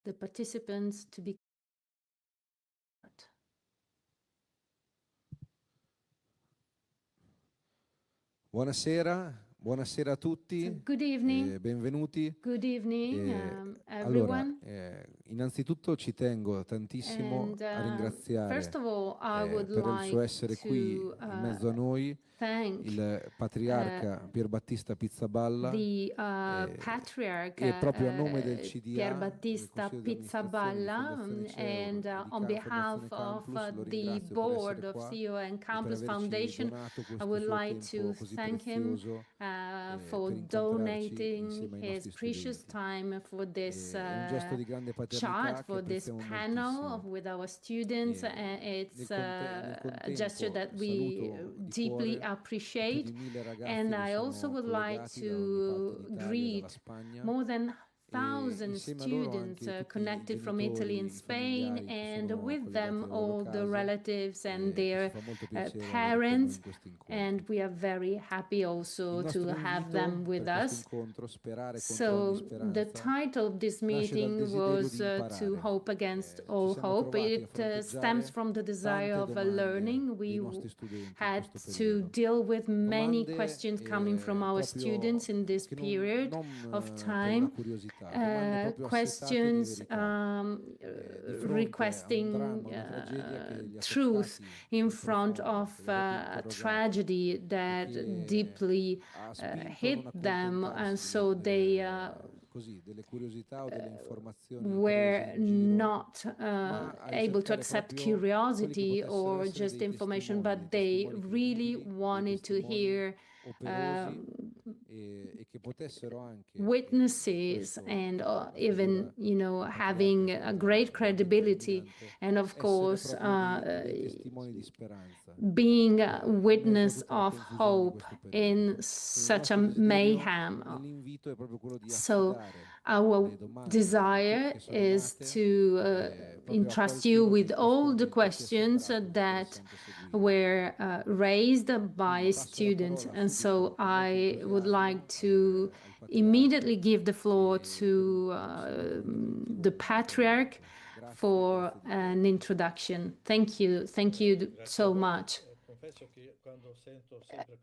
the participants to be. Buonasera, buonasera a tutti. So, good evening. Benvenuti. Good evening, Allora, everyone. innanzitutto ci tengo tantissimo a ringraziare First of all, I would per il suo like essere qui in mezzo a noi thank il Patriarca Pierbattista Pizzaballa the Patriarch e proprio a nome del CDA, del Pierbattista Consiglio di Amministrazione di Pizzaballa, Fondazione CEU and e di on behalf Fondazione of Camplus, lo the ringrazio per board essere of qua CEO and e per Campus averci Foundation. donato I questo would suo like tempo to così thank him prezioso for per incontrarci donating insieme ai his nostri precious studenti. time for this È un gesto di grande chat, paternità che for this apprezziamo panel moltissimo. with our students. It's Nel a gesture contempo that we saluto di deeply cuore i più appreciate. di 1000 ragazzi And che I also sono would like collegati da ogni parte to d'Italia, dalla greet Spagna, more than e 1,000 insieme a loro students anche tutti i connected from Italy and genitori, i Spain, familiari che and sono with collegati them alle loro all the case, relatives and che ci their fa molto piacere avere con noi parents. in questo And incontro. we are very happy Il also to nostro have them invito with per questo us. incontro, Sperare contro ogni So the speranza, title of this nasce dal meeting desiderio was di to imparare. hope against Ci all siamo hope. trovati a It stems fronteggiare from the desire tante of domande learning. dei We nostri studenti in had questo to periodo. deal with many Domande questions coming from our students proprio in this che period of non per una time. curiosità, domande proprio assetate di Questions verità, di fronte a un dramma, requesting una tragedia che gli truth affettati in di front profondo, of che li ha proprio a interrogati tragedy e that che deeply ha spinto a non hit them, and accontentarsi so they così, delle curiosità o delle informazioni prese were in giro, not ma a able to ricercare accept proprio quelli che curiosity potessero or essere just dei information, testimoni but they really credibili, dei wanted to testimoni hear operosi e che potessero anche witnesses questo and la even, figura you know, del patriarca having è a stata great credibility, determinante, and of essere course proprio dei testimoni di speranza being a in mezzo a witness tutta la of confusione di hope questo in periodo. Quindi il such a nostro desiderio mayhem. nell'invito è proprio quello di So affidare our le domande desire che sono is nate to proprio a entrust you qualcuno che with in questo all the momento ci è questions sembrato that interessante seguire. were raised Quindi by passo la students. parola And subito so con molto I would like entusiasmo to al immediately patriarca give the floor per un to introduttivo the Patriarch brevetto. Grazie, for grazie di cuore. an introduction. Thank you so much.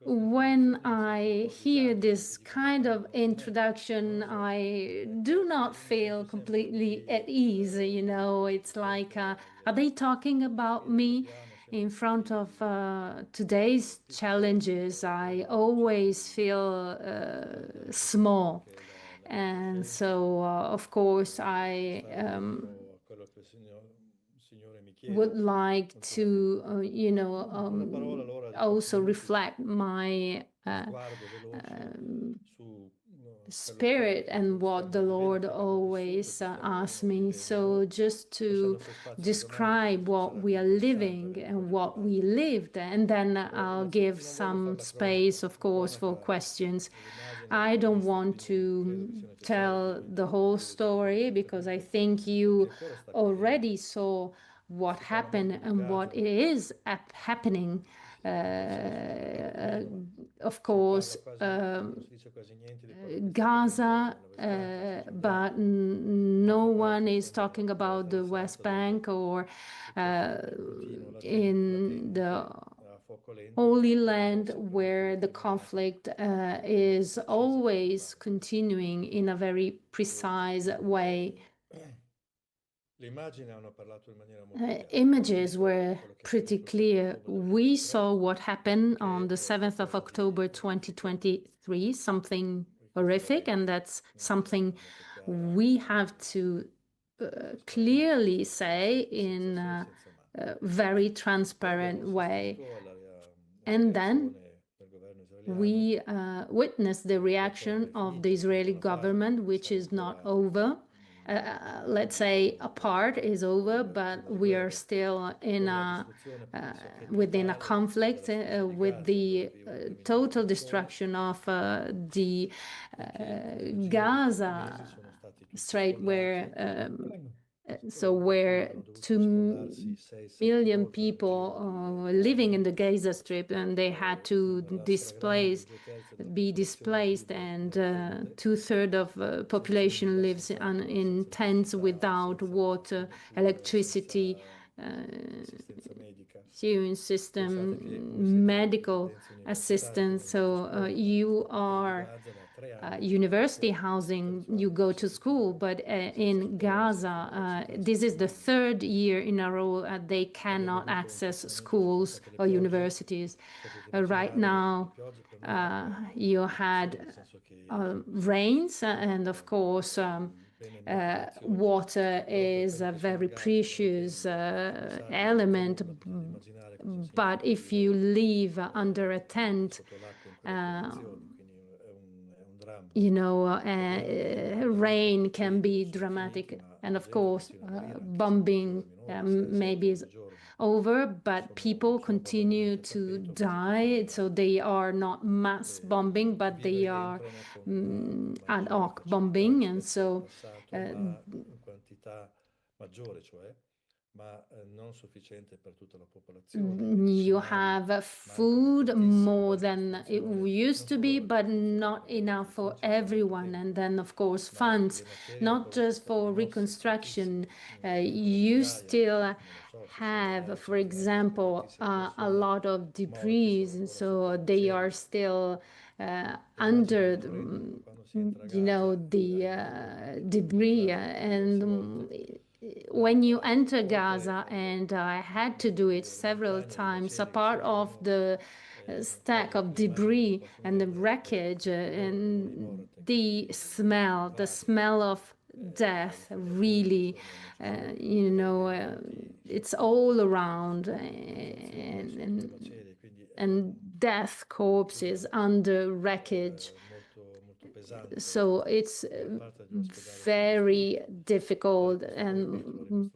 When I hear this kind of introduction, I do not feel completely at ease. You know, it's like, are they talking about me? In front of today's challenges, I always feel small. And so, of course, I would like to, also reflect my spirit and what the Lord always asks me. So just to describe what we are living and what we lived, and then I'll give some space, of course, for questions. I don't want to tell the whole story because I think you already saw what happened and what it is happening. Of course, Gaza, but no one is talking about the West Bank or in the Holy Land, where the conflict is always continuing in a very precise way. Images were pretty clear. We saw what happened on the 7th of October 2023, something horrific, and that's something we have to clearly say in a very transparent way. And then we witnessed the reaction of the Israeli government, which is not over. Let's say a part is over, but we are still in within a conflict with the total destruction of the Gaza Strait, where so where 2 million people living in the Gaza Strip, and they had to be displaced, and 2/3 of population lives in tents without water, electricity, sewage system, medical assistance. So you are university housing, you go to school, but in Gaza, this is the 3rd year in a row they cannot access schools or universities. Right now, you had rains, and of course, water is a very precious element, but if you live under a tent, rain can be dramatic. And of course, bombing maybe is over, but people continue to die. So they are not mass bombing, but they are ad hoc bombing. And so you have food more than it used to be, but not enough for everyone. And then, of course, funds, not just for reconstruction. You still have, for example, a lot of debris, and so they are still under the debris. And when you enter Gaza, and I had to do it several times, a part of the stack of debris and the wreckage, and the smell of death, really, it's all around, and death corpses under wreckage. So it's very difficult, and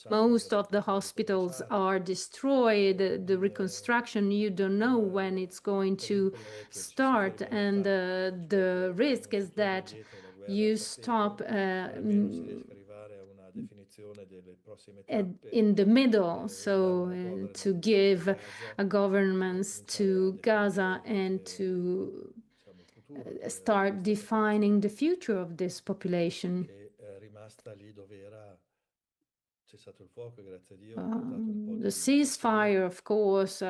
most of the hospitals are destroyed. The reconstruction, you don't know when it's going to start, and the risk is that you stop in the middle, so to give governments to Gaza and to start defining the future of this population. The ceasefire, of course,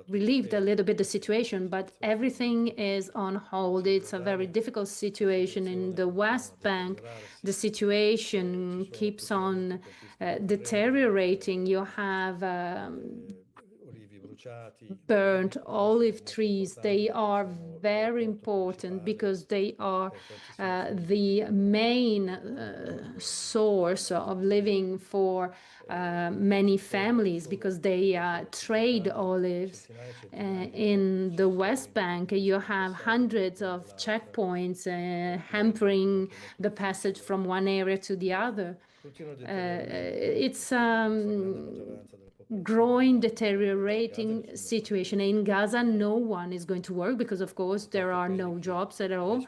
relieved a little bit the situation, but everything is on hold. It's a very difficult situation in the West Bank. The situation keeps on deteriorating. You have burnt olive trees. They are very important because they are the main source of living for many families, because they trade olives. In the West Bank, you have hundreds of checkpoints hampering the passage from one area to the other. It's growing, deteriorating situation. In Gaza, no one is going to work because, of course, there are no jobs at all.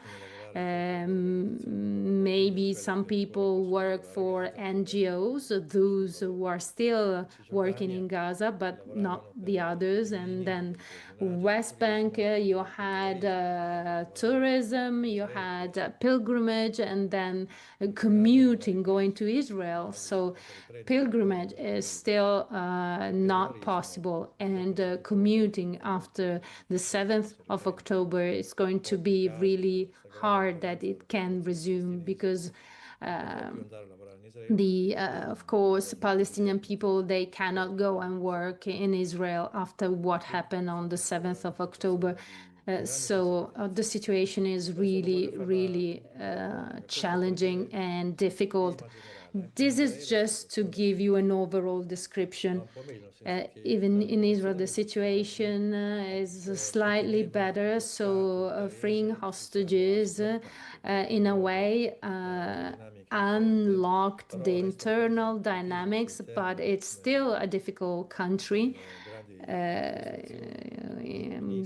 Maybe some people work for NGOs, those who are still working in Gaza, but not the others. And then West Bank, you had tourism, you had pilgrimage, and then commuting, going to Israel. So pilgrimage is still not possible, and commuting after the 7th of October is going to be really hard that it can resume, because of course, Palestinian people, they cannot go and work in Israel after what happened on the 7th of October. So the situation is really, really challenging and difficult. This is just to give you an overall description. Even in Israel, the situation is slightly better. So freeing hostages in a way unlocked the internal dynamics, but it's still a difficult country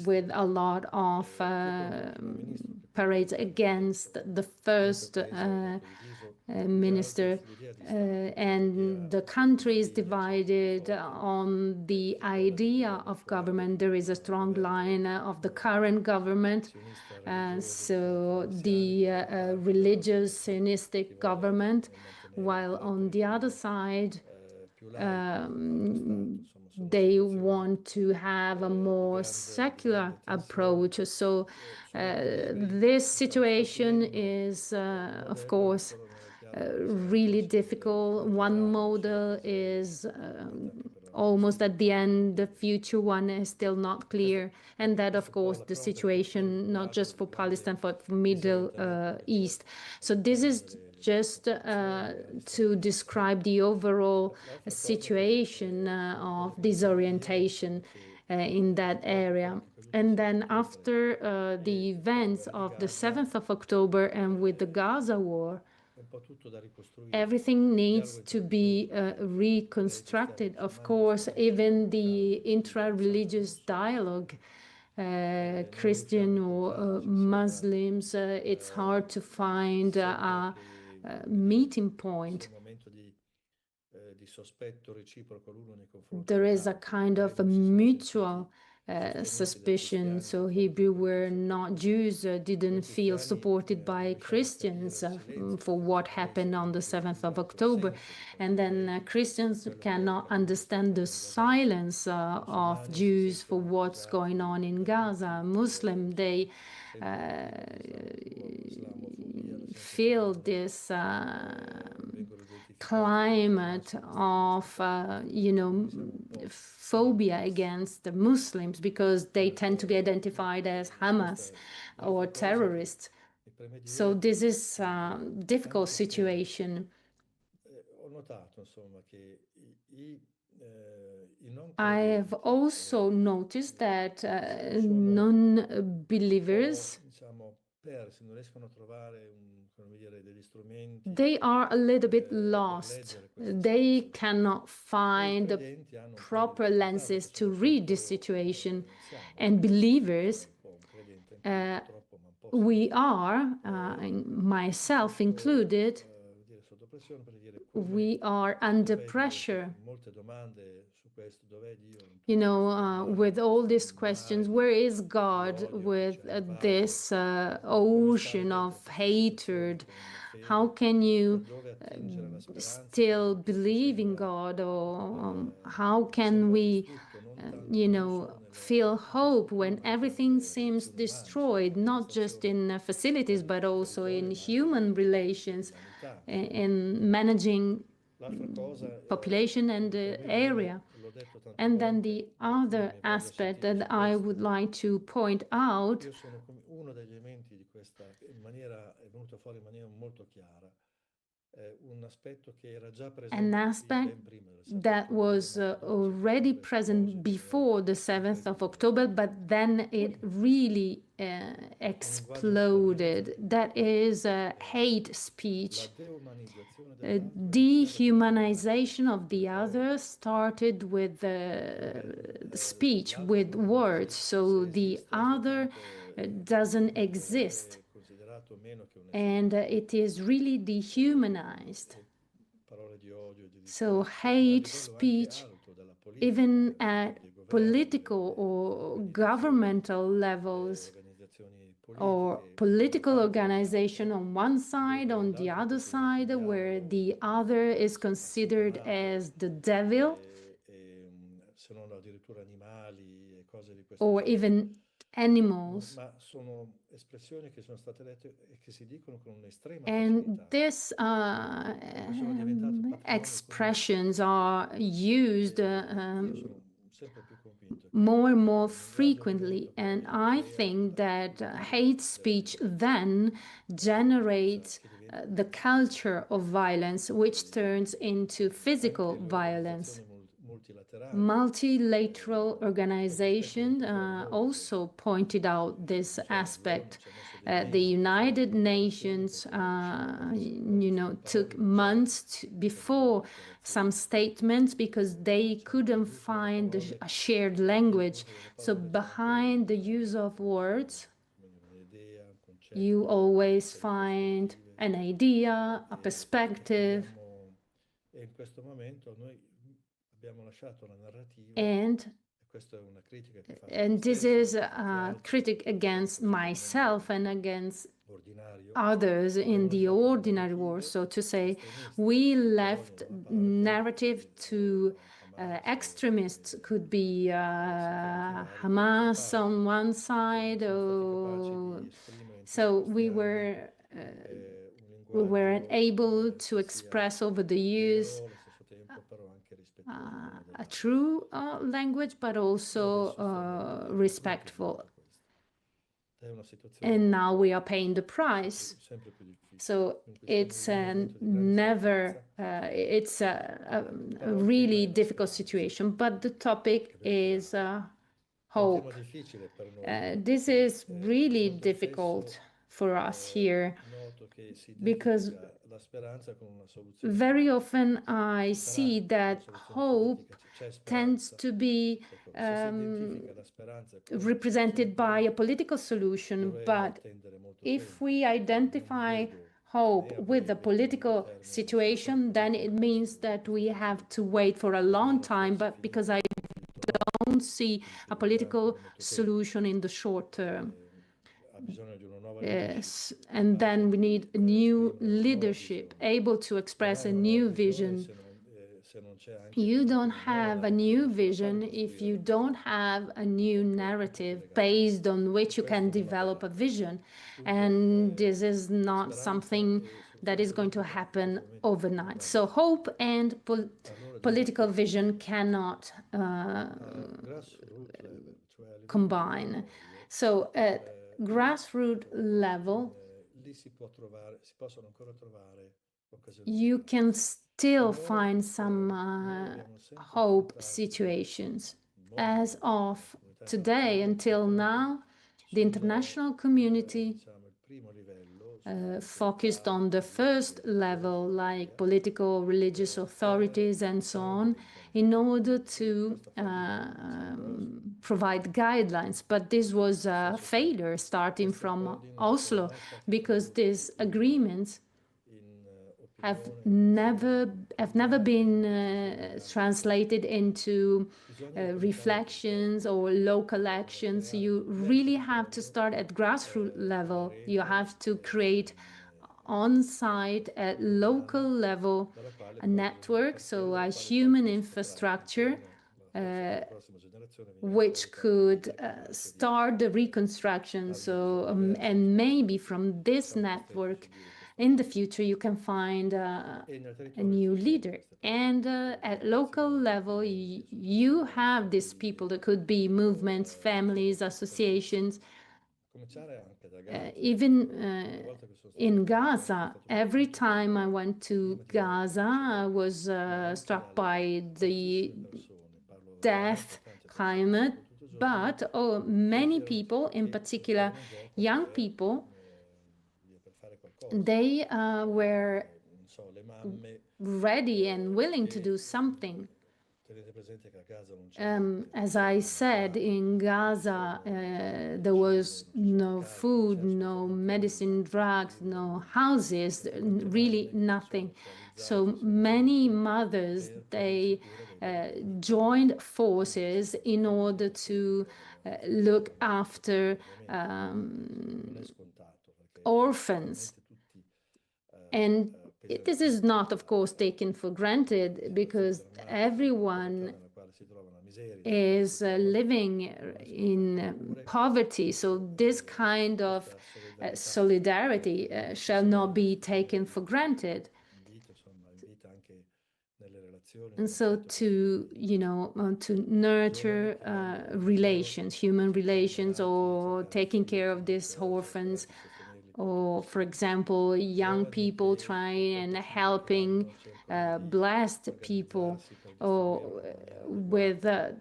with a lot of parades against the first minister, and the country is divided on the idea of government. There is a strong line of the current government, so the religious Zionistic government, while on the other side they want to have a more secular approach. So this situation is, of course, really difficult. One model is almost at the end, the future one is still not clear. And that, of course, the situation, not just for Palestine, but for Middle East. So this is just to describe the overall situation of disorientation in that area. And then after the events of the 7th of October and with the Gaza war, everything needs to be reconstructed. Of course, even the intra-religious dialogue, Christian or Muslims, it's hard to find a meeting point. There is a kind of a mutual suspicion. So Hebrew were not Jews, didn't feel supported by Christians for what happened on the 7th of October. And then Christians cannot understand the silence of Jews for what's going on in Gaza. Muslim, they feel this climate of, phobia against the Muslims because they tend to be identified as Hamas or terrorists. So this is a difficult situation. I have also noticed that non-believers, they are a little bit lost. They cannot find the proper lenses to read this situation. And believers, we are, myself included, we are under pressure. With all these questions, where is God with this ocean of hatred? How can you still believe in God? Or how can we, feel hope when everything seems destroyed, not just in facilities, but also in human relations, in managing population and area? And then the other aspect that I would like to point out, an aspect that was already present before the 7th of October, but then it really exploded. That is hate speech. Dehumanization of the other started with speech, with words. So the other doesn't exist. And it is really dehumanized. So hate speech, even at political or governmental levels, or political organization on one side, on the other side, where the other is considered as the devil, or even animals. And these expressions are used more and more frequently. And I think that hate speech then generates the culture of violence, which turns into physical violence. Multilateral organization also pointed out this aspect. The United Nations, took months before some statements because they couldn't find a shared language. So behind the use of words, you always find an idea, a perspective, and this is a critic against myself and against others in the ordinary world. So to say, we left narrative to extremists, could be Hamas on one side, or so we weren't able to express over the years a true language, but also respectful. And now we are paying the price. So it's it's a really difficult situation. But the topic is hope. This is really difficult for us here because very often I see that hope tends to be represented by a political solution, but if we identify hope with the political situation, then it means that we have to wait for a long time, but because I don't see a political solution in the short term. Yes, and then we need a new leadership, able to express a new vision. You don't have a new vision if you don't have a new narrative based on which you can develop a vision. And this is not something that is going to happen overnight. So hope and political vision cannot combine. So at grassroots level, you can still find some hope situations. As of today, until now, the international community focused on the first level, like political, religious authorities and so on, in order to provide guidelines. But this was a failure starting from Oslo, because these agreements have never been translated into reflections or local actions. You really have to start at grassroots level. You have to create on-site at local level a network, so a human infrastructure which could start the reconstruction. So and maybe from this network in the future you can find a new leader. And at local level you have these people. That could be movements, families, associations. Even in Gaza, every time I went to Gaza, I was struck by the death climate. But many people, in particular young people, they were ready and willing to do something. As I said, in Gaza, there was no food, no medicine, drugs, no houses, really nothing. So many mothers, they joined forces in order to look after orphans. And this is not, of course, taken for granted, because everyone is living in poverty. So this kind of solidarity shall not be taken for granted. And so to, to nurture relations, human relations, or taking care of these orphans, or, for example, young people trying and helping blessed people, or with the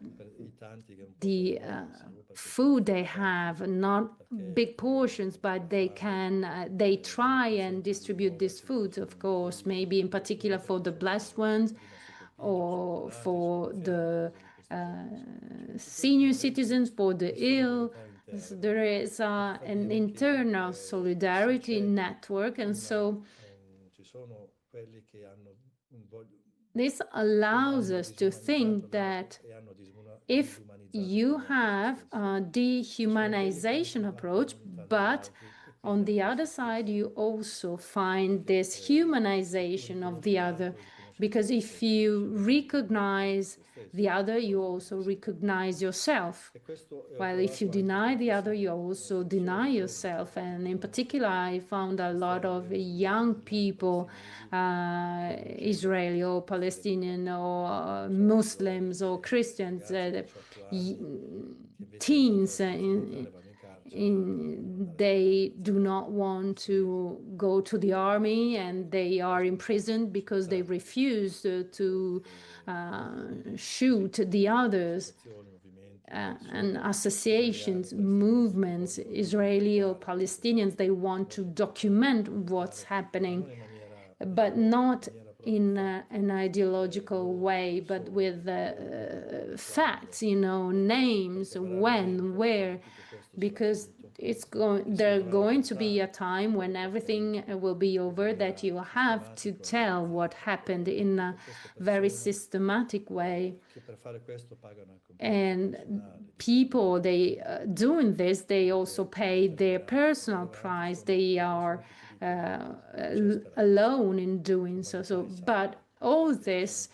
food they have, not big portions, but they try and distribute these foods, of course, maybe in particular for the blessed ones, or for the senior citizens, for the ill. So there is an internal solidarity network, and so this allows us to think that if you have a dehumanization approach, but on the other side, you also find this humanization of the other, because if you recognize the other, you also recognize yourself. While if you deny the other, you also deny yourself. And in particular, I found a lot of young people, Israeli or Palestinian or Muslims or Christians, teens, they do not want to go to the army, and they are imprisoned because they refuse to shoot the others. And associations, movements, Israeli or Palestinians, they want to document what's happening, but not in an ideological way, but with facts, names, when, where, because there's going to be a time when everything will be over that you have to tell what happened in a very systematic way. And people, they doing this, they also pay their personal price. They are alone in doing so. But all this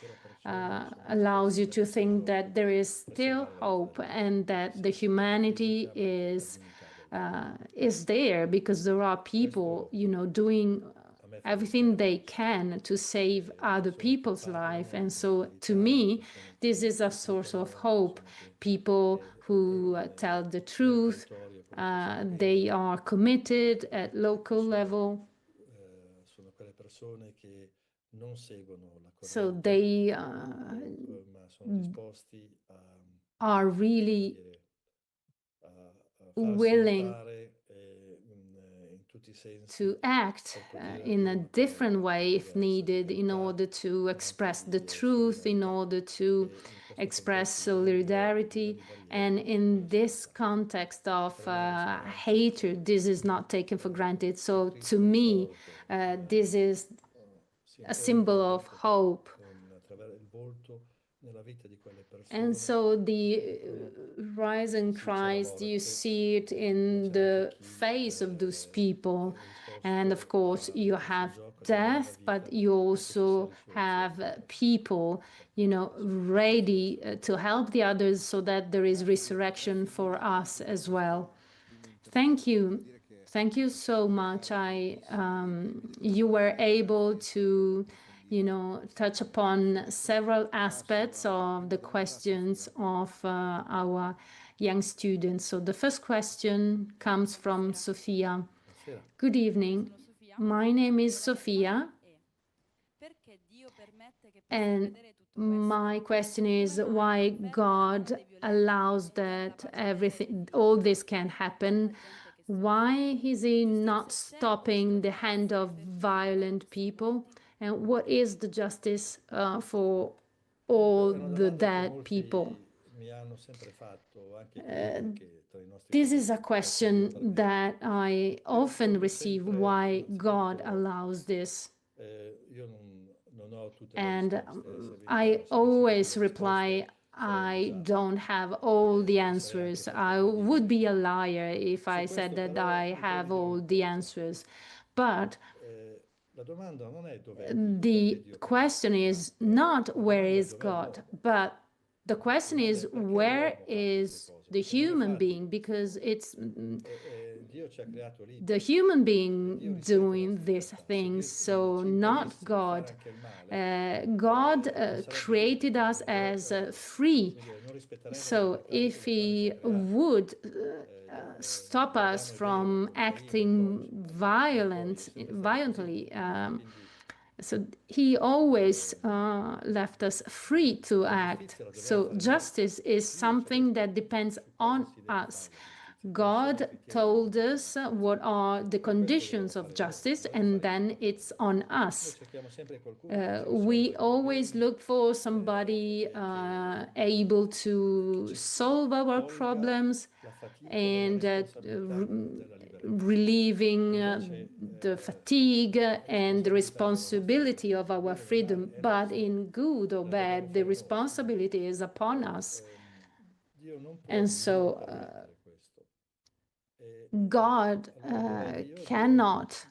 allows you to think that there is still hope, and that the humanity is there, because there are people, doing everything they can to save other people's life. And so to me, this is a source of hope. People who tell the truth, they are committed at local level. So they are really willing to act in a different way if needed, in order to express the truth, in order to express solidarity. And in this context of hatred, this is not taken for granted. So to me, this is a symbol of hope. And so the rise in Christ, you see it in the face of those people. And of course, you have death, but you also have people, ready to help the others, so that there is resurrection for us as well. Thank you. Thank you so much. You were able to touch upon several aspects of the questions of our young students. So the first question comes from Sofia. Good evening. My name is Sofia. And my question is why God allows that all this can happen. Why is he not stopping the hand of violent people? And what is the justice for all the dead people? This is a question that I often receive, why God allows this. And I always reply, I don't have all the answers. I would be a liar if I said that I have all the answers. But the question is not where is God, but the question is where is the human being, because it's the human being doing these things, so not God. God created us as free. So if he would stop us from acting violently, so he always left us free to act. So justice is something that depends on us. God told us what are the conditions of justice, and then it's on us. We always look for somebody able to solve our problems and relieving the fatigue and the responsibility of our freedom. But in good or bad, the responsibility is upon us. And so God cannot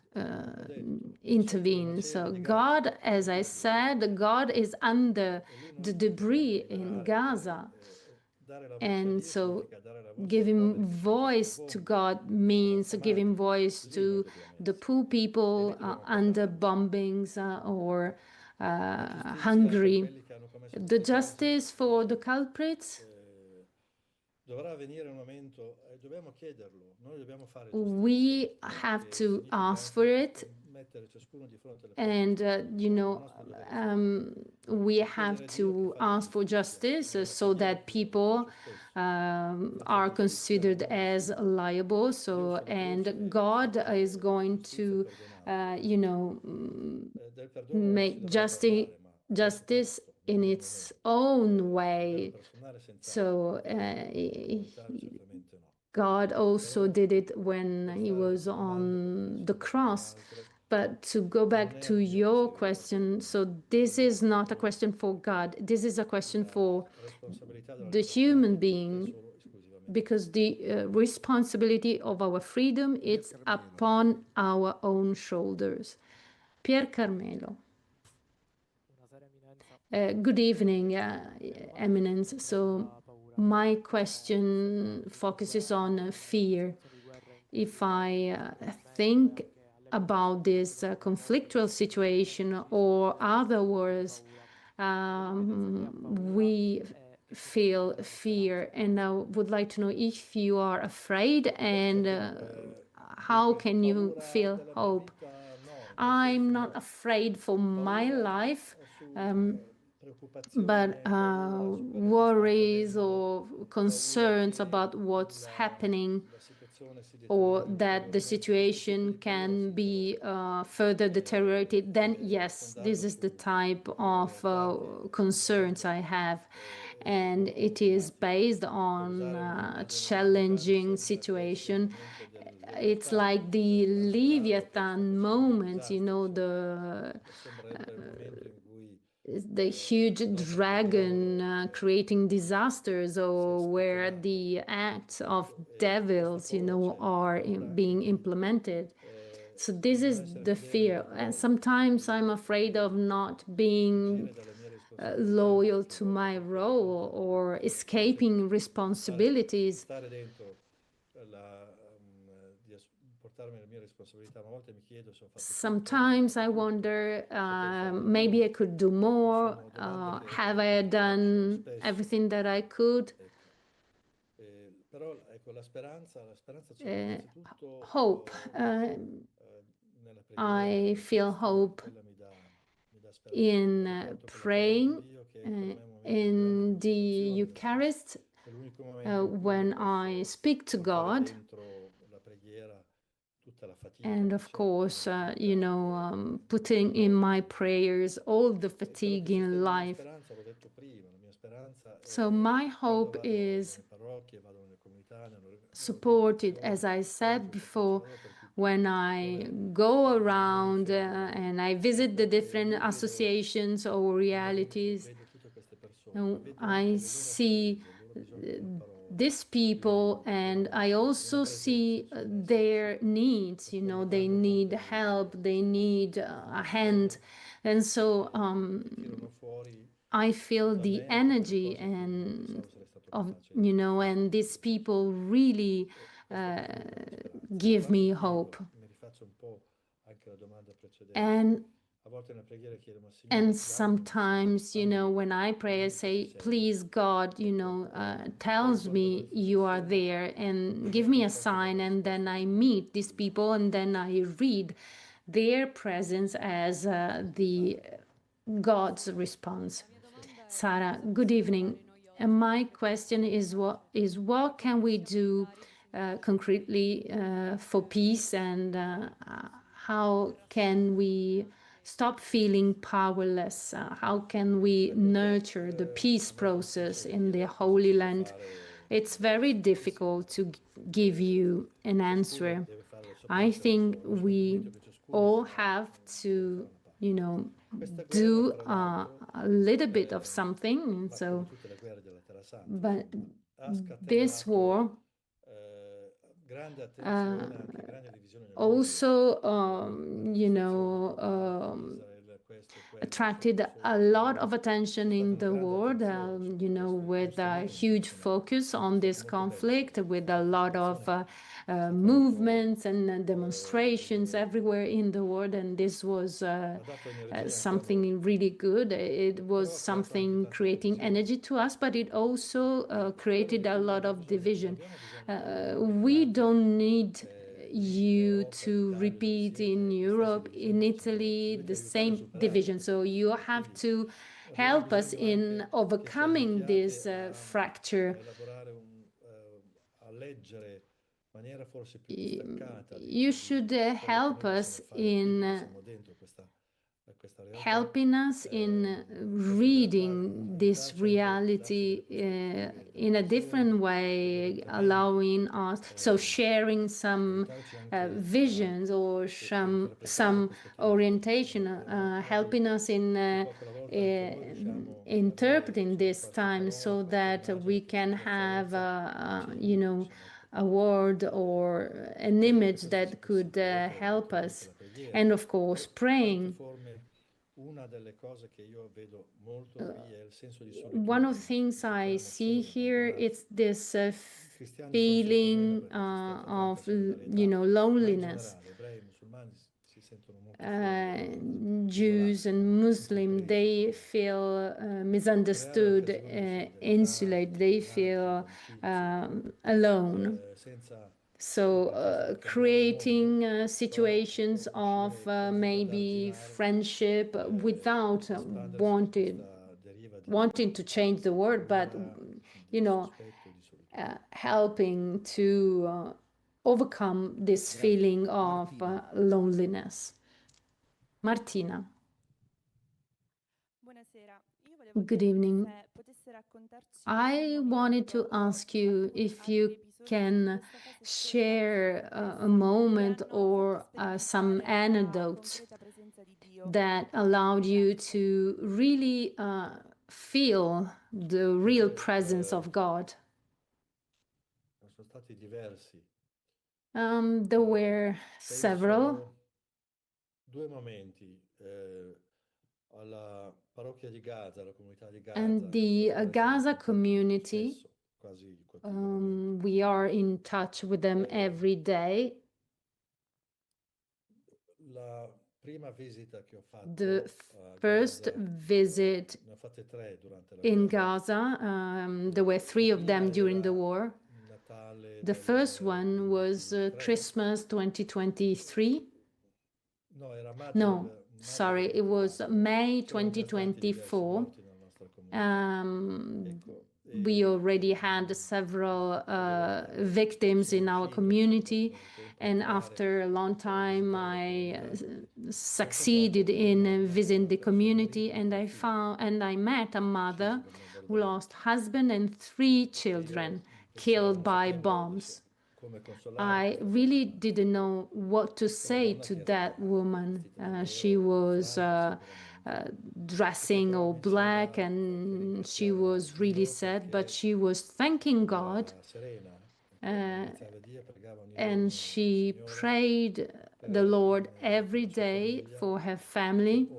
intervene. So God, as I said, God is under the debris in Gaza. And so giving voice to God means giving voice to the poor people under bombings or hungry. The justice for the culprits, we have to ask for it, and we have to ask for justice so that people are considered as liable. So, and God is going to make justice in its own way. So God also did it when he was on the cross. But to go back to your question, so this is not a question for God. This is a question for the human being, because the responsibility of our freedom is upon our own shoulders. Pier Carmelo. Good evening, Eminence. So my question focuses on fear. If I think about this conflictual situation, or other words, we feel fear, and I would like to know if you are afraid, and how can you feel hope? I'm not afraid for my life, but worries or concerns about what's happening, or that the situation can be further deteriorated, then yes, this is the type of concerns I have. And it is based on a challenging situation. It's like the Leviathan moment, the huge dragon creating disasters, or where the acts of devils, are being implemented. So this is the fear. And sometimes I'm afraid of not being loyal to my role or escaping responsibilities. Sometimes I wonder, maybe I could do more. Have I done everything that I could? Hope. I feel hope in praying in the Eucharist, when I speak to God. And of course, putting in my prayers all the fatigue in life. So my hope is supported, as I said before, when I go around and I visit the different associations or realities. I see these people, and I also see their needs. They need help, they need a hand, and so I feel the energy and and these people really give me hope. And sometimes, when I pray, I say, please, God, tells me you are there and give me a sign. And then I meet these people, and then I read their presence as the God's response. Sara, good evening. And my question is what can we do concretely for peace, and how can we stop feeling powerless? How can we nurture the peace process in the Holy Land? It's very difficult to give you an answer. I think we all have to, do a little bit of something. So, but this war also, attracted a lot of attention in the world, with a huge focus on this conflict, with a lot of movements and demonstrations everywhere in the world. And this was something really good. It was something creating energy to us, but it also created a lot of division. We don't need you to repeat in Europe, in Italy, the same division. So you have to help us in overcoming this fracture. You should help us in helping us in reading this reality in a different way, allowing us, so sharing some visions or some orientation, helping us in interpreting this time so that we can have, a word or an image that could help us. And of course, praying. One of the things I see here is this feeling of, loneliness. Jews and Muslims, they feel misunderstood, insulated, they feel alone. So creating situations of maybe friendship without wanting to change the world, but helping to overcome this feeling of loneliness. Martina. Good evening. I wanted to ask you if you can share a moment or some anecdotes that allowed you to really feel the real presence of God. There were several. And the Gaza community, we are in touch with them every day. The first visit in Gaza, there were 3 of them during the war. The first one was Christmas 2023. No, sorry, it was May 2024. We already had several victims in our community, and after a long time I succeeded in visiting the community, and I met a mother who lost husband and 3 children killed by bombs. I really didn't know what to say to that woman. She was dressing all black, and she was really sad, but she was thanking God. And she prayed the Lord every day for her family,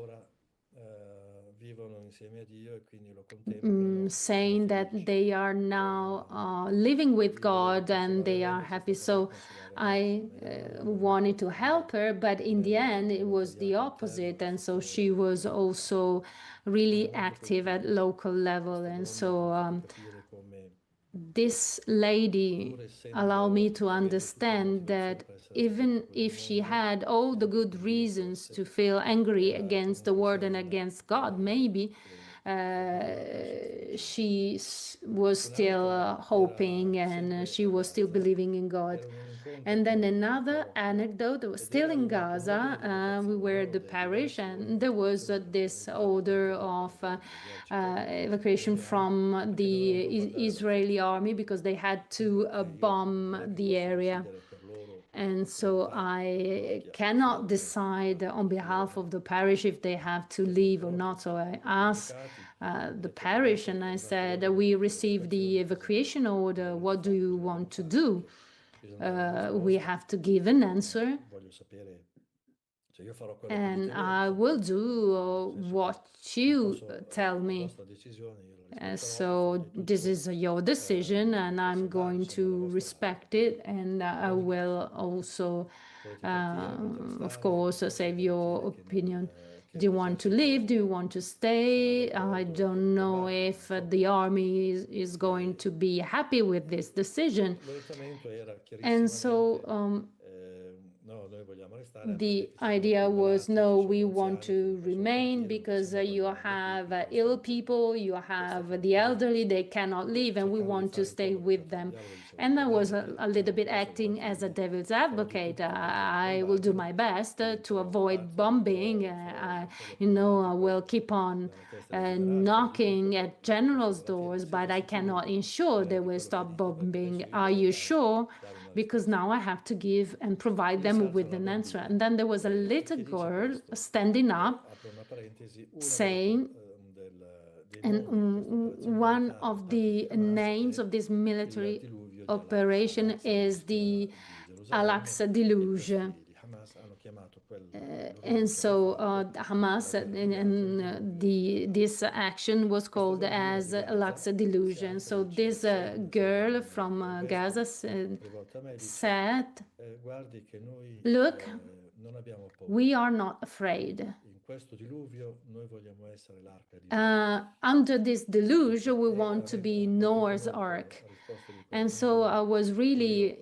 saying that they are now living with God and they are happy. So I wanted to help her, but in the end it was the opposite. And so she was also really active at local level. And so this lady allowed me to understand that even if she had all the good reasons to feel angry against the world and against God, maybe she was still hoping, and she was still believing in God. And then another anecdote, still in Gaza, we were at the parish, and there was this order of evacuation from the Israeli army because they had to bomb the area. And so I cannot decide on behalf of the parish if they have to leave or not. So I asked the parish and I said, we received the evacuation order. What do you want to do? We have to give an answer. And I will do what you tell me. So this is your decision, and I'm going to respect it, and I will also, of course, save your opinion. Do you want to leave? Do you want to stay? I don't know if the army is going to be happy with this decision. And so the idea was, no, we want to remain because you have ill people, you have the elderly, they cannot leave, and we want to stay with them. And I was a little bit acting as a devil's advocate. I will do my best to avoid bombing. I will keep on knocking at generals' doors, but I cannot ensure they will stop bombing. Are you sure? Because now I have to give and provide them with an answer. And then there was a little girl standing up saying, and one of the names of this military operation is the Al-Aqsa deluge. And so Hamas and this action was called as Al-Aqsa delusion. So this girl from Gaza said, look, we are not afraid. Under this deluge, we want to be Noah's Ark. And so I was really,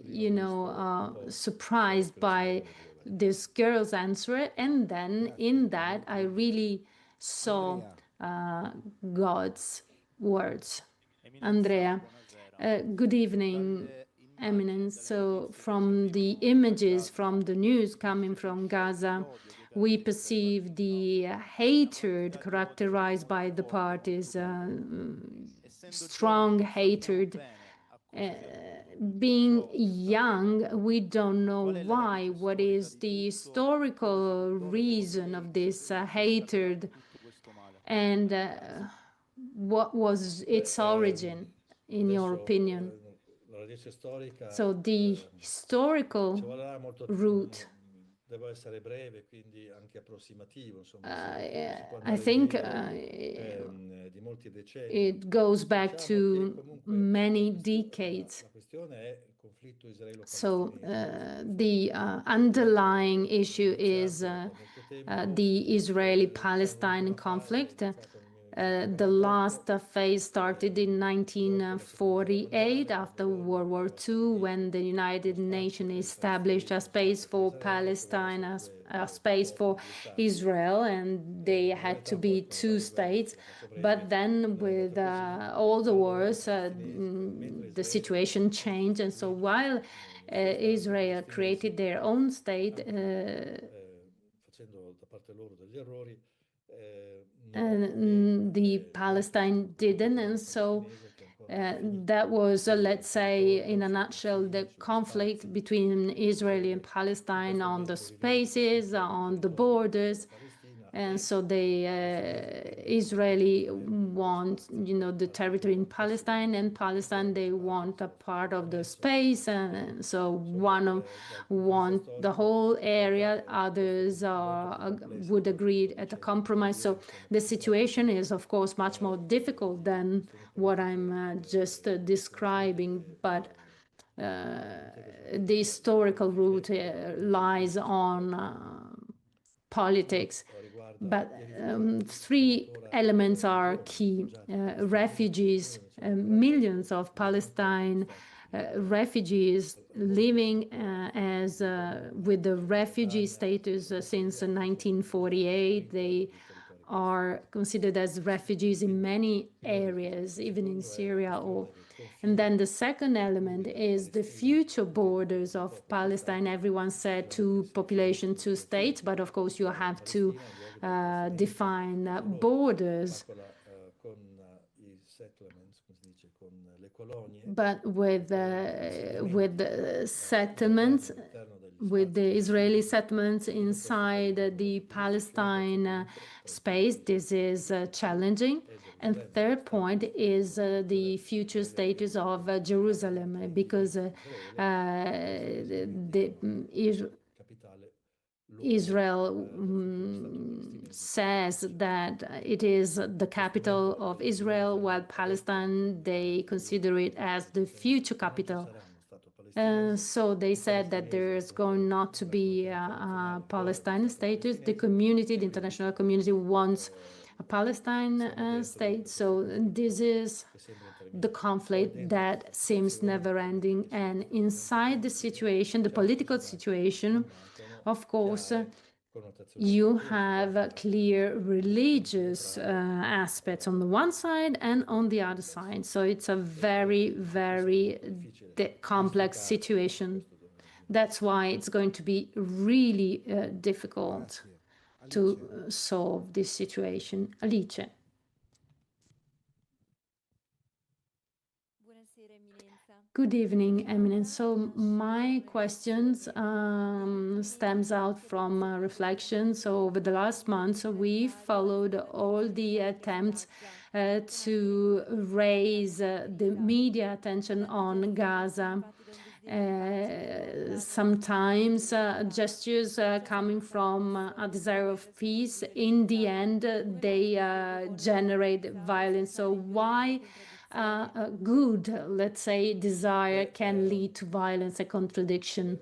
surprised by this girl's answer. And then in that, I really saw God's words. Andrea, good evening, Eminence. So from the images, from the news coming from Gaza, we perceive the hatred characterized by the parties, strong hatred. Being young, we don't know why. What is the historical reason of this hatred, and what was its origin, in your opinion? So the historical root, I think it goes back to many decades. So the underlying issue is the Israeli-Palestine conflict. The last phase started in 1948 after World War II, when the United Nations established a space for Palestine, a space for Israel, and they had to be two states. But then with all the wars, the situation changed. And so while Israel created their own state, the Palestine didn't, and so that was, let's say, in a nutshell, the conflict between Israel and Palestine on the spaces, on the borders. And so the Israeli want, the territory in Palestine, and Palestine, they want a part of the space. And so one want the whole area, others would agree at a compromise. So the situation is, of course, much more difficult than what I'm just describing. But the historical root lies on politics. But three elements are key. Refugees, millions of Palestine refugees living with the refugee status since 1948. They are considered as refugees in many areas, even in Syria. And then the second element is the future borders of Palestine. Everyone said two population, two states, but of course you have to define borders. But with settlements, with the Israeli settlements inside the Palestine space, this is challenging. And third point is the future status of Jerusalem, because Israel says that it is the capital of Israel, while Palestine, they consider it as the future capital. So they said that there's going not to be a Palestine status. The community, the international community, wants a Palestine state. So this is the conflict that seems never ending. And inside the situation, the political situation, of course, you have clear religious aspects on the one side and on the other side. So it's a very, very complex situation. That's why it's going to be really difficult to solve this situation. Alice. Good evening, Eminence. So my questions stems out from reflection. So over the last months, we followed all the attempts to raise the media attention on Gaza. Sometimes gestures coming from a desire of peace, in the end, they generate violence. So why good, let's say, desire can lead to violence and contradiction?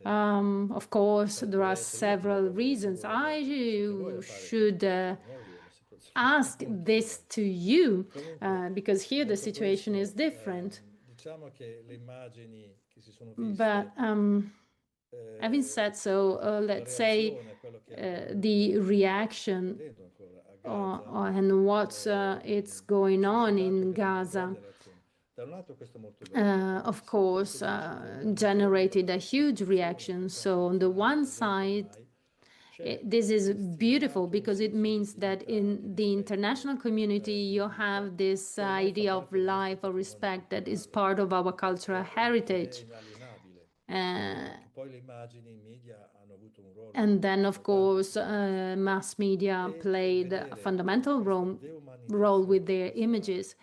Of course, there are several reasons. I should ask this to you because here the situation is different. But having said so, let's say the reaction and what's it's going on in Gaza, of course, generated a huge reaction. So on the one side, this is beautiful because it means that in the international community you have this idea of life or respect that is part of our cultural heritage. And then, of course, mass media played a fundamental role with their images.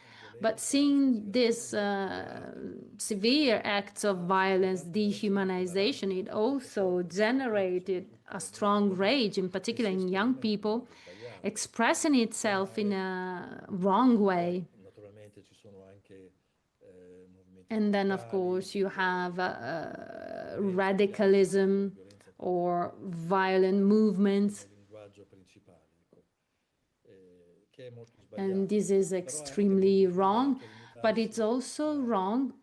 But seeing this severe acts of violence, dehumanization, it also generated a strong rage, in particular in young people, expressing itself in a wrong way. And then, of course, you have radicalism or violent movements. And this is extremely wrong, but it's also wrong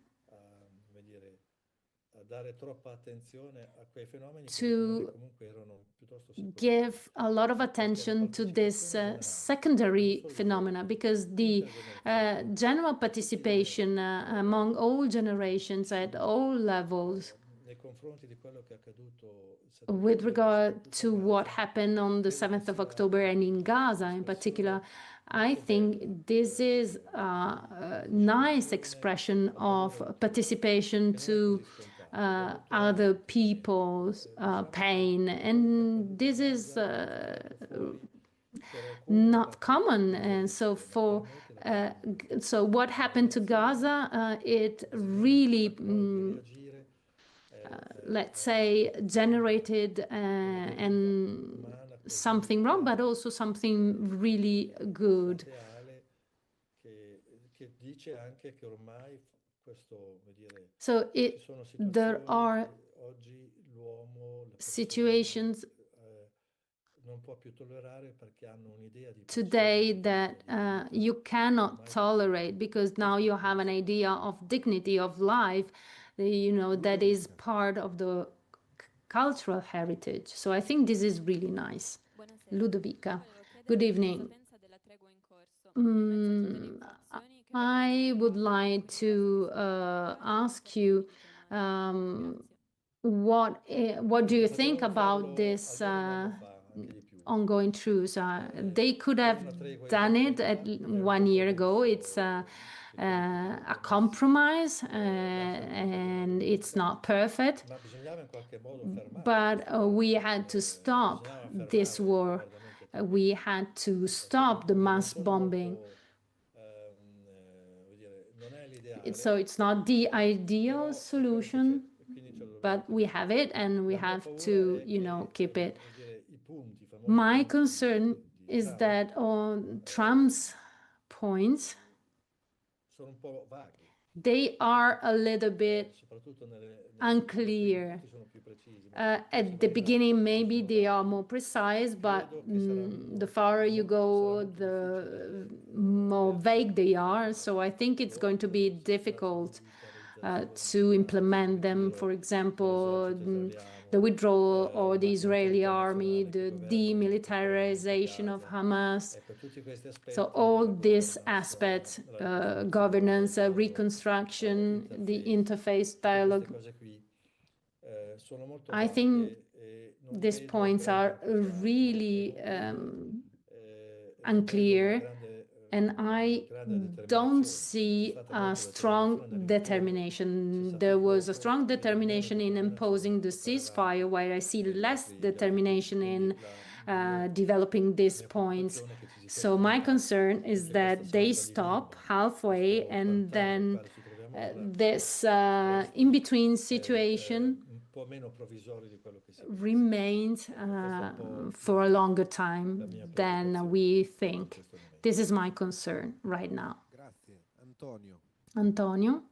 to give a lot of attention to this secondary phenomena, because the general participation among all generations at all levels with regard to what happened on the 7th of October and in Gaza in particular, I think this is a nice expression of participation to other people's pain, and this is not common. And so so what happened to Gaza, it really let's say generated and something wrong, but also something really good. So there are situations today that you cannot tolerate, because now you have an idea of dignity of life, that is part of the cultural heritage. So I think this is really nice. Ludovica. Good evening. I would like to ask you what do you think about this ongoing truce? They could have done it 1 year ago. It's a compromise, and it's not perfect. But we had to stop this war. We had to stop the mass bombing. So it's not the ideal solution, but we have it and we have to, keep it. My concern is that on Trump's points, they are a little bit unclear. At the beginning, maybe they are more precise, but the farther you go, the more vague they are. So I think it's going to be difficult to implement them. For example, the withdrawal of the Israeli army, the demilitarization of Hamas. So all these aspects, governance, reconstruction, the interface dialogue, I think these points are really unclear, and I don't see a strong determination. There was a strong determination in imposing the ceasefire, while I see less determination in developing these points. So my concern is that they stop halfway, and then this in-between situation remains for a longer time than we think. This is my concern right now. Grazie. Antonio. Antonio?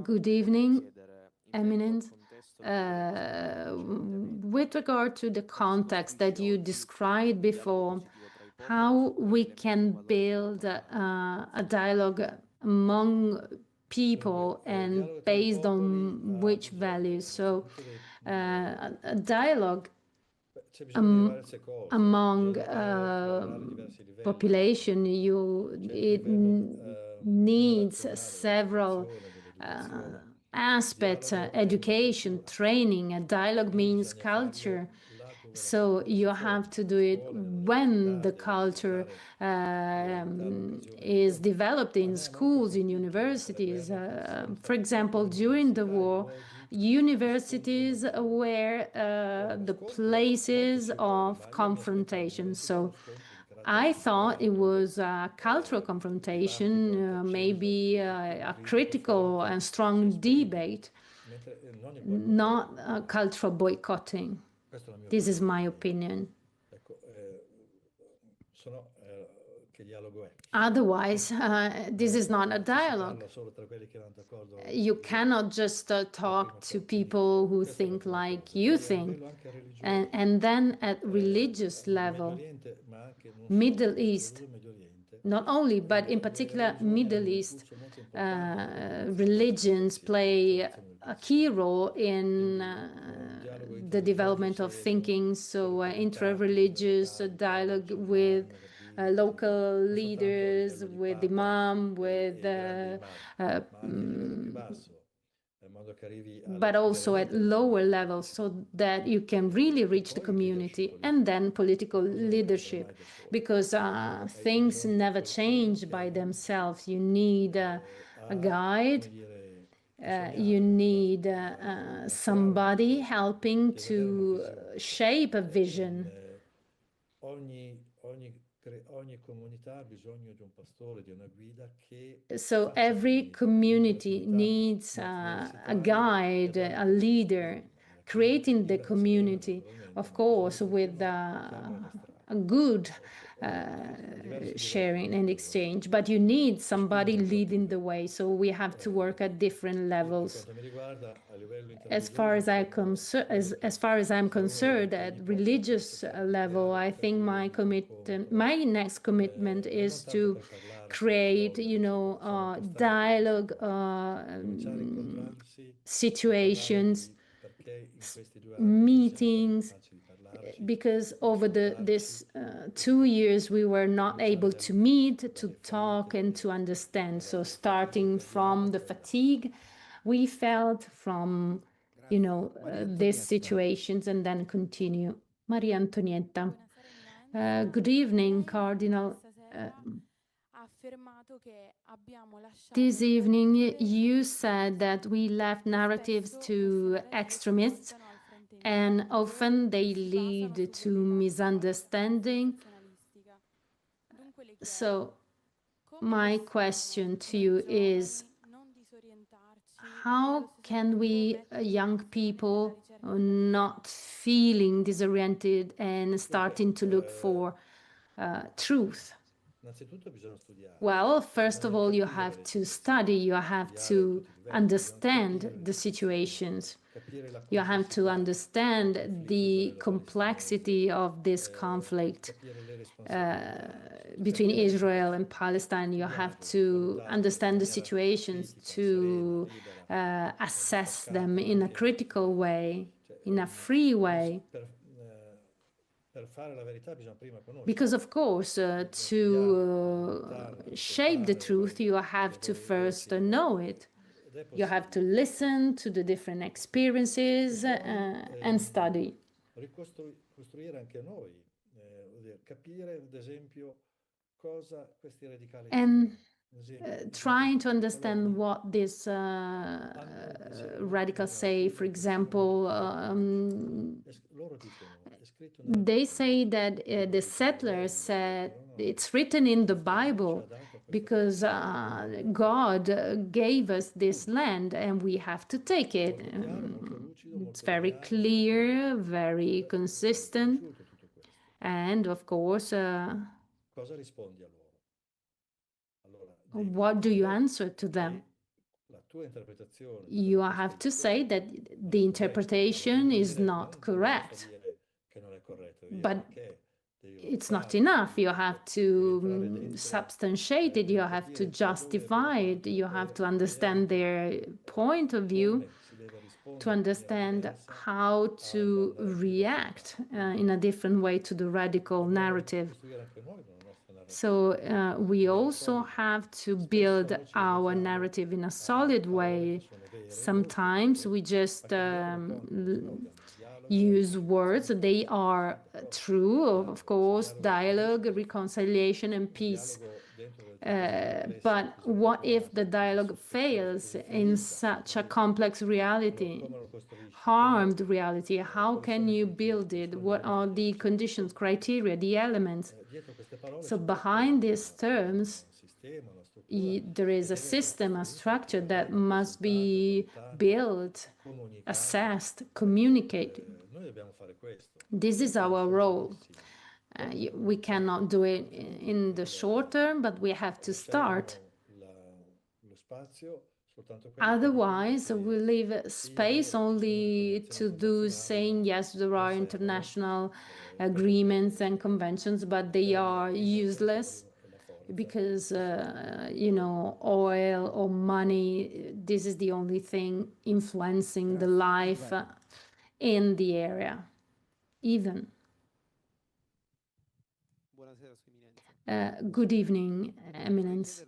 Good evening, Eminence. With regard to the context that you described before, how we can build a dialogue among people and based on which values. So a dialogue among population, it needs several aspects, education, training. A dialogue means culture. So you have to do it when the culture is developed in schools, in universities. For example, during the war, universities were the places of confrontation. So I thought it was a cultural confrontation, maybe a critical and strong debate, not a cultural boycotting. This is my opinion. Otherwise, this is not a dialogue. You cannot just talk to people who think like you think. And then at religious level, Middle East, not only, but in particular Middle East, religions play a key role in the development of thinking. So intra-religious dialogue with local leaders, with imam, with but also at lower levels, so that you can really reach the community, and then political leadership, because things never change by themselves. You need a guide, you need somebody helping to shape a vision. So every community needs a guide, a leader, creating the community, of course, with a good sharing and exchange, but you need somebody leading the way. So we have to work at different levels. As far as I'm concerned, at religious level, I think my next commitment is to create, dialogue situations meetings, because over this 2 years we were not able to meet, to talk, and to understand. So starting from the fatigue we felt from, these situations, and then continue. Maria Antonietta. Good evening, Cardinal. This evening you said that we left narratives to extremists, and often they lead to misunderstanding. So my question to you is, how can we, young people, not feeling disoriented and starting to look for truth? Well, first of all, you have to study, you have to understand the situations. You have to understand the complexity of this conflict between Israel and Palestine. You have to understand the situations, to assess them in a critical way, in a free way. Because, of course, to shape the truth, you have to first know it. You have to listen to the different experiences and study. And trying to understand what these radicals say. For example, they say that the settlers said it's written in the Bible because God gave us this land and we have to take it. It's very clear, very consistent, and of course, what do you answer to them? You have to say that the interpretation is not correct. But it's not enough. You have to substantiate it, you have to justify it, you have to understand their point of view, to understand how to react in a different way to the radical narrative. So we also have to build our narrative in a solid way. Sometimes we just use words. They are true, of course, dialogue, reconciliation, and peace. But what if the dialogue fails in such a complex reality, harmed reality? How can you build it? What are the conditions, criteria, the elements? So behind these terms, there is a system, a structure that must be built, assessed, communicated. This is our role. We cannot do it in the short term, but we have to start. Otherwise, we leave space only to do saying, yes, there are international agreements and conventions, but they are useless because, oil or money, this is the only thing influencing the life in the area, even. Good evening, Eminence.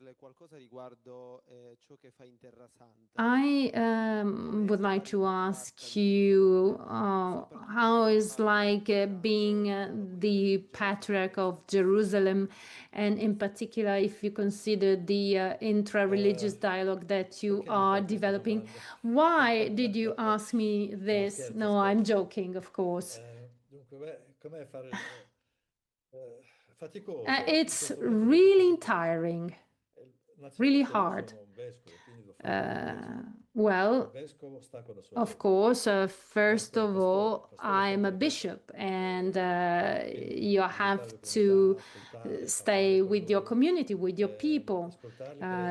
I would like to ask you how is like being the Patriarch of Jerusalem, and in particular if you consider the intra-religious dialogue that you are developing. Why did you ask me this? No, I'm joking, of course. It's really tiring, really hard. Well, of course, first of all, I'm a bishop, and you have to stay with your community, with your people,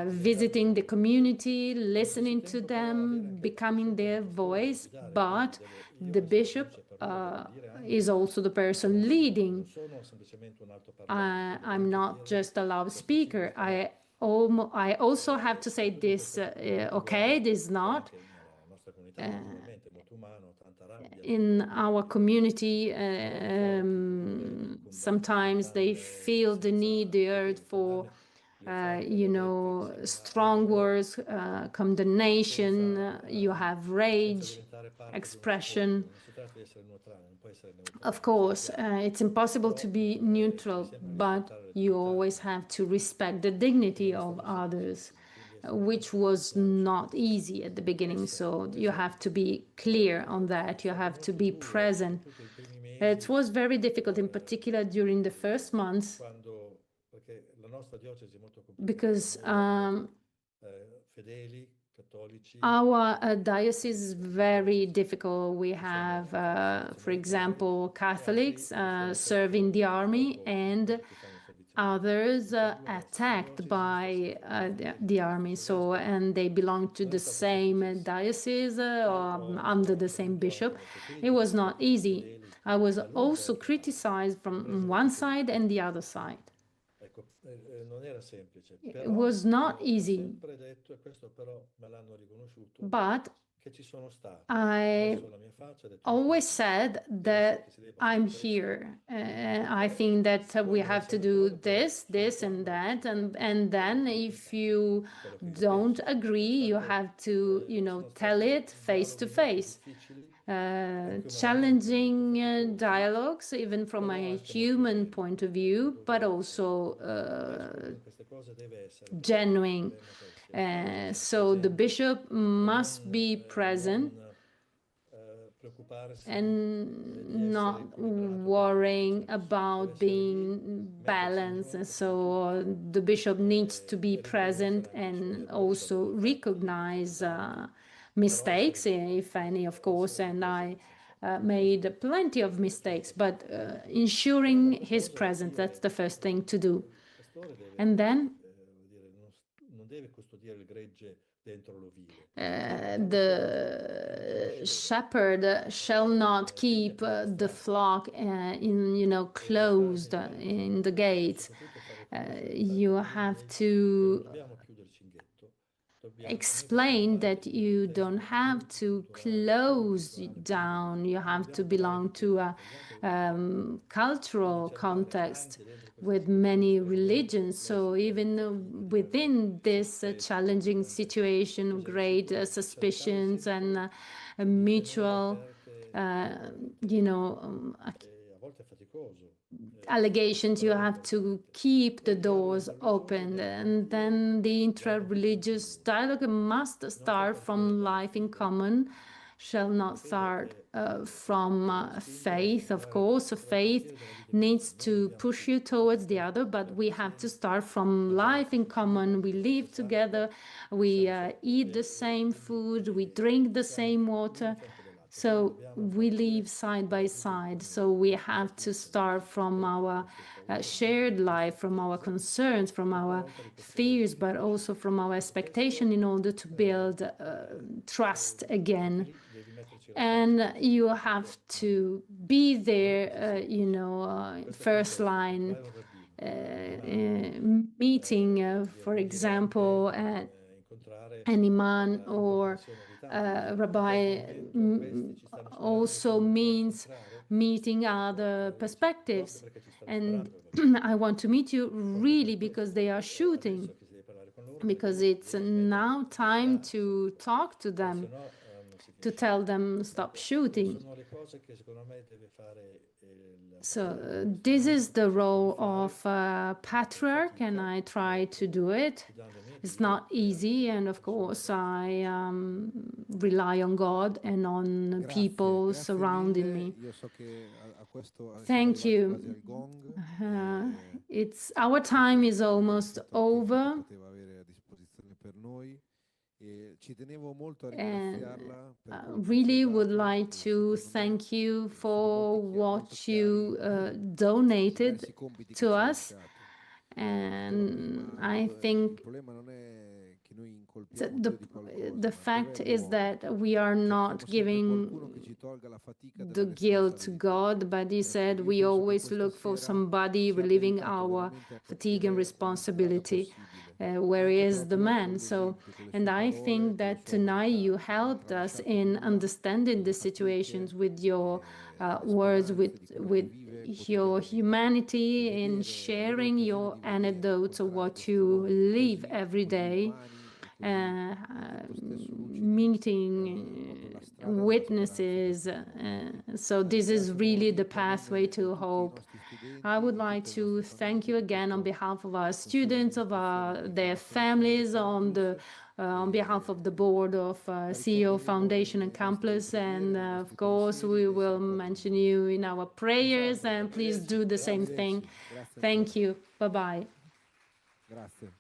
visiting the community, listening to them, becoming their voice. But the bishop is also the person leading. I'm not just a loudspeaker. I also have to say this, okay, this is not. in our community, sometimes they feel the need, the urge for, strong words, condemnation, you have rage, expression. Of course, it's impossible to be neutral, but you always have to respect the dignity of others, which was not easy at the beginning. So you have to be clear on that. You have to be present. It was very difficult, in particular during the first months, because our diocese is very difficult. We have, for example, Catholics serving the army and others attacked by the army. So, and they belong to the same diocese or under the same bishop. It was not easy. I was also criticized from one side and the other side. It was not easy, but I always said that I'm here. I think that we have to do this, this, and that, and then if you don't agree, you have to, tell it face to face. Challenging dialogues, even from a human point of view, but also genuine. So the bishop must be present and not worrying about being balanced. So the bishop needs to be present and also recognize mistakes, if any, of course. And I made plenty of mistakes, but ensuring his presence, that's the first thing to do. And then the shepherd shall not keep the flock closed in the gates. You have to explain that you don't have to close down. You have to belong to a cultural context with many religions. So even within this challenging situation, great suspicions and mutual, allegations, you have to keep the doors open. And then the intra-religious dialogue must start from life in common, shall not start from faith. Of course, faith needs to push you towards the other, but we have to start from life in common. We live together, we eat the same food, we drink the same water. So we live side by side. So we have to start from our shared life, from our concerns, from our fears, but also from our expectation in order to build trust again. And you have to be there, first line meeting, for example, an imam or rabbi also means meeting other perspectives. And I want to meet you really because they are shooting, because it's now time to talk to them, to tell them stop shooting. So this is the role of patriarch, and I try to do it. It's not easy, and of course I rely on God and on people surrounding me. Thank you. It's our time is almost over. And really would like to thank you for what you donated to us. And I think The fact is that we are not giving the guilt to God, but he said we always look for somebody relieving our fatigue and responsibility. Where is the man? So, and I think that tonight you helped us in understanding the situations with your words, with your humanity, in sharing your anecdotes of what you live every day. Meeting witnesses. So this is really the pathway to hope. I would like to thank you again on behalf of our students, of their families, on behalf of the board of CEO Foundation and Camplus, and of course we will mention you in our prayers, and please do the same thing. Thank you. Bye-bye. Grazie.